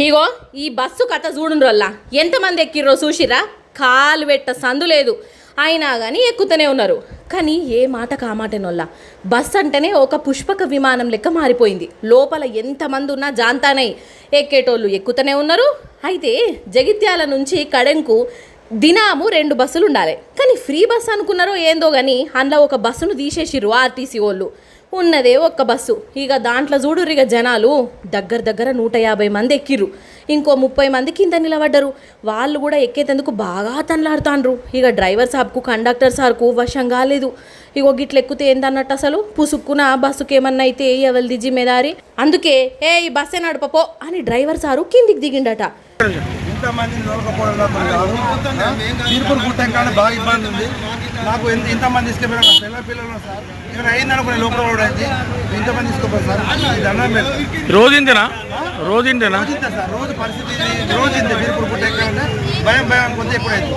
ఇగో ఈ బస్సు కథ చూడుండ్రల్లా ఎంతమంది ఎక్కిర్రో చూసిరా. కాలు పెట్ట సందు లేదు, అయినా కానీ ఎక్కుతూనే ఉన్నారు. కానీ ఏ మాట కామాటేనోళ్ళ బస్ అంటేనే ఒక పుష్పక విమానం లెక్క మారిపోయింది. లోపల ఎంతమంది ఉన్నా జాంతానై ఎక్కేటోళ్ళు ఎక్కుతూనే ఉన్నారు. అయితే జగిత్యాల నుంచి కడెంకు దినాము 2 బస్సులు ఉండాలి. కానీ ఫ్రీ బస్ అనుకున్నారో ఏందో కానీ అందులో ఒక బస్సును తీసేసిర్రు ఆర్టీసీ వాళ్ళు. ఉన్నదే ఒక్క బస్సు. ఇక దాంట్లో చూడుర్రు, ఇక జనాలు దగ్గర 150 మంది ఎక్కిర్రు. ఇంకో 30 మంది కింద నిలబడ్డరు. వాళ్ళు కూడా ఎక్కేందుకు బాగా తనలాడుతాండ్రు. ఇక డ్రైవర్ సార్కు కండక్టర్ సార్కు వశం కాలేదు. ఇగో గిట్ల ఎక్కితే ఏందన్నట్టు అసలు పుసుక్కున బస్సుకి ఏమన్నా అయితే ఎవరిది జిమ్మేదారి. అందుకే ఈ బస్సే నడపపో అని డ్రైవర్ సారు కిందికి దిగిండట. ఇంతమందిని తీర్పులు పుట్టాక బాగా ఇబ్బంది ఉంది నాకు. ఇంతమంది తీసుకెళ్ళిన పిల్లలు సార్ ఇక్కడ అయిందనుకునే లోపల కూడా అయితే ఇంతమంది తీసుకోపోయి సార్ దండం పెడతారు. రోజుంటేనా సార్ రోజు పరిస్థితి రోజు తీర్పులు పుట్టాక భయం కొద్దిగా ఎప్పుడైతే